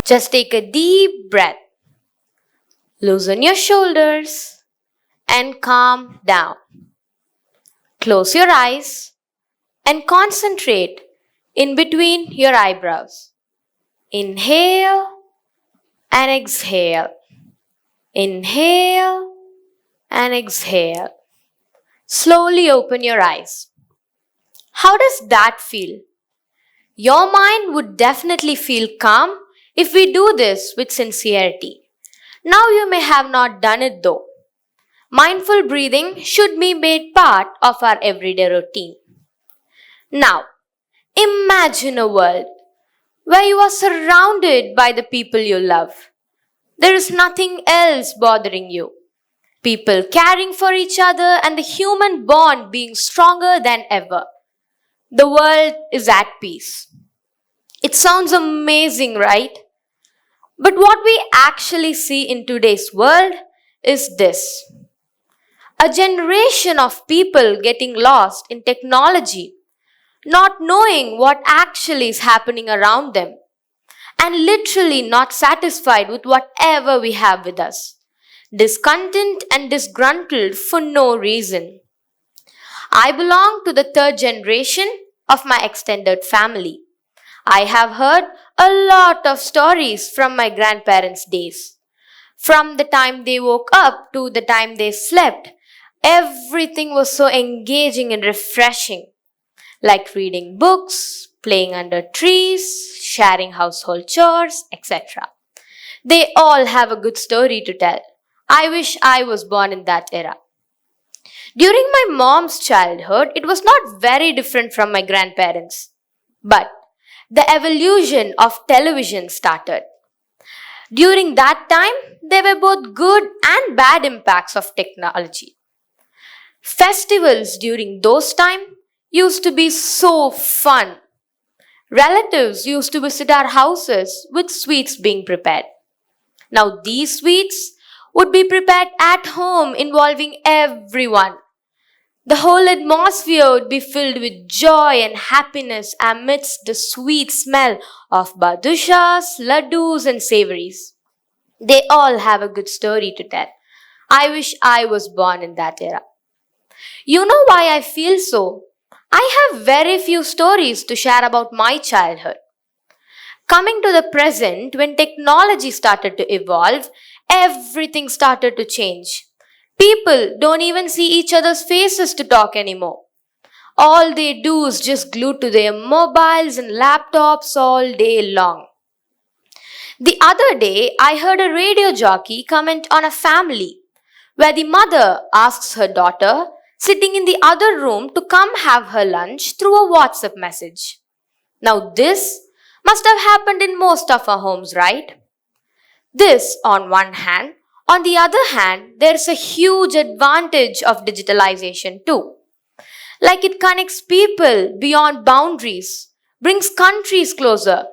Just take a deep breath, loosen your shoulders, and calm down. Close your eyes and concentrate in between your eyebrows. Inhale and exhale. Inhale and exhale. Slowly open your eyes. How does that feel? Your mind would definitely feel calm if we do this with sincerity. Now you may have not done it though. Mindful breathing should be made part of our everyday routine. Now, imagine a world where you are surrounded by the people you love. There is nothing else bothering you. People caring for each other and the human bond being stronger than ever. The world is at peace. It sounds amazing, right? But what we actually see in today's world is this: a generation of people getting lost in technology, not knowing what actually is happening around them, and literally not satisfied with whatever we have with us, discontent and disgruntled for no reason. I belong to the third generation of my extended family. I have heard a lot of stories from my grandparents' days. From the time they woke up to the time they slept, everything was so engaging and refreshing, like reading books, playing under trees, sharing household chores, etc. They all have a good story to tell. I wish I was born in that era. During my mom's childhood, it was not very different from my grandparents. But the evolution of television started. During that time, there were both good and bad impacts of technology. Festivals during those time used to be so fun. Relatives used to visit our houses with sweets being prepared. Now these sweets would be prepared at home involving everyone. The whole atmosphere would be filled with joy and happiness amidst the sweet smell of badushas, laddus, and savories. They all have a good story to tell. I wish I was born in that era. You know why I feel so? I have very few stories to share about my childhood. Coming to the present, when technology started to evolve, everything started to change. People don't even see each other's faces to talk anymore. All they do is just glue to their mobiles and laptops all day long. The other day, I heard a radio jockey comment on a family where the mother asks her daughter, sitting in the other room, to come have her lunch through a WhatsApp message. Now, this must have happened in most of our homes, right? This on one hand. On the other hand, there's a huge advantage of digitalization too. Like it connects people beyond boundaries, brings countries closer.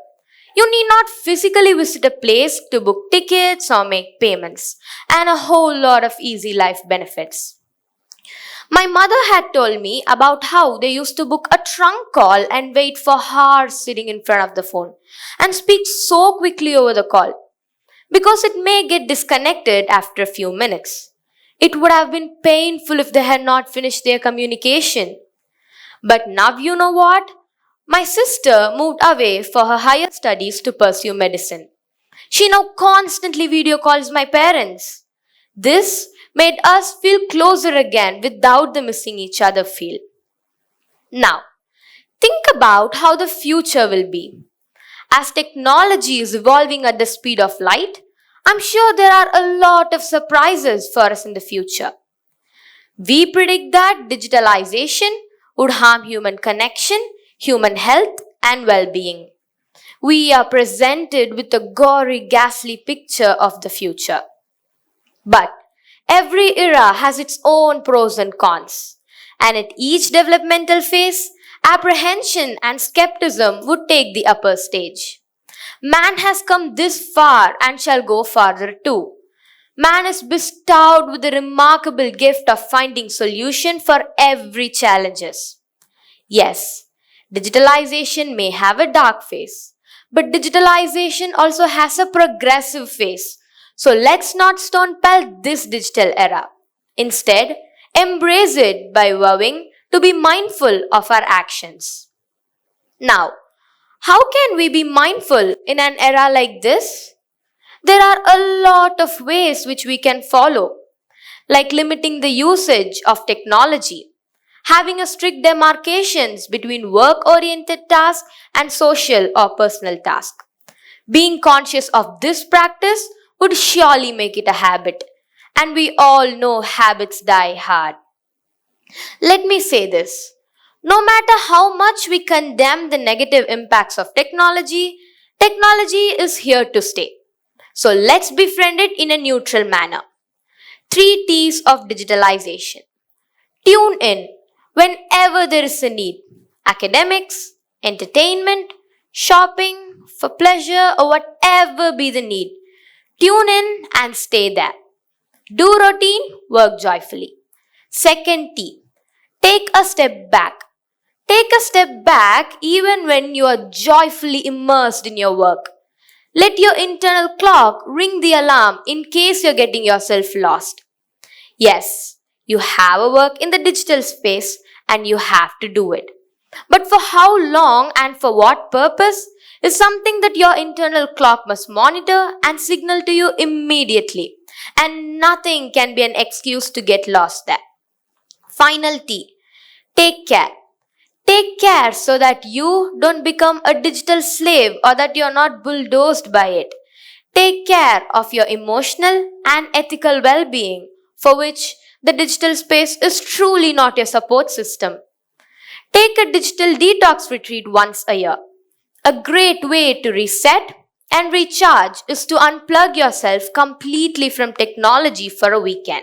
You need not physically visit a place to book tickets or make payments, and a whole lot of easy life benefits. My mother had told me about how they used to book a trunk call and wait for hours sitting in front of the phone and speak so quickly over the call because it may get disconnected after a few minutes. It would have been painful if they had not finished their communication. But now you know what? My sister moved away for her higher studies to pursue medicine. She now constantly video calls my parents. This made us feel closer again without the missing each other feel. Now, think about how the future will be. As technology is evolving at the speed of light, I'm sure there are a lot of surprises for us in the future. We predict that digitalization would harm human connection, human health, and well being. We are presented with a gory, ghastly picture of the future. But every era has its own pros and cons, and at each developmental phase, apprehension and skepticism would take the upper stage. Man has come this far and shall go farther too. Man is bestowed with the remarkable gift of finding solution for every challenges. Yes, digitalization may have a dark face, But digitalization also has a progressive phase. So let's not stonepelt this digital era. Instead, embrace it by vowing to be mindful of our actions. Now, how can we be mindful in an era like this? There are a lot of ways which we can follow, like limiting the usage of technology, having a strict demarcations between work oriented tasks and social or personal tasks. Being conscious of this practice would surely make it a habit. And we all know habits die hard. Let me say this. No matter how much we condemn the negative impacts of technology, technology is here to stay. So let's befriend it in a neutral manner. Three T's of digitalization. Tune in whenever there is a need. Academics, entertainment, shopping, for pleasure, or whatever be the need. Tune in and stay there. Do routine, work joyfully. Second T. Take a step back. Take a step back even when you are joyfully immersed in your work. Let your internal clock ring the alarm in case you're getting yourself lost. Yes, you have a work in the digital space and you have to do it. But for how long and for what purpose is something that your internal clock must monitor and signal to you immediately. And nothing can be an excuse to get lost there. Final T. Take care. Take care so that you don't become a digital slave or that you're not bulldozed by it. Take care of your emotional and ethical well being, for which the digital space is truly not your support system. Take a digital detox retreat once a year. A great way to reset and recharge is to unplug yourself completely from technology for a weekend.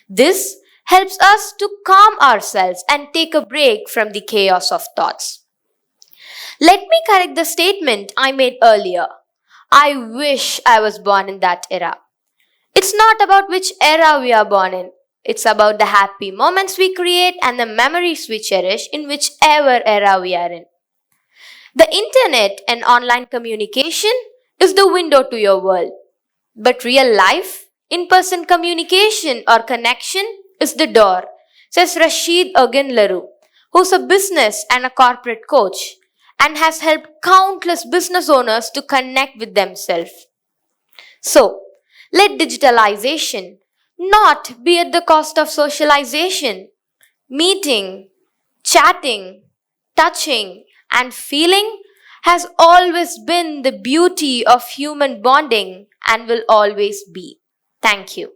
This helps us to calm ourselves and take a break from the chaos of thoughts. Let me correct the statement I made earlier. I wish I was born in that era. It's not about which era we are born in. It's about the happy moments we create and the memories we cherish in whichever era we are in. The internet and online communication is the window to your world. But real life, in person communication or connection is the door, says Rashid Ogun Laru, who's a business and a corporate coach and has helped countless business owners to connect with themselves. So, let digitalization not be at the cost of socialization. Meeting, chatting, touching, and feeling has always been the beauty of human bonding and will always be. Thank you.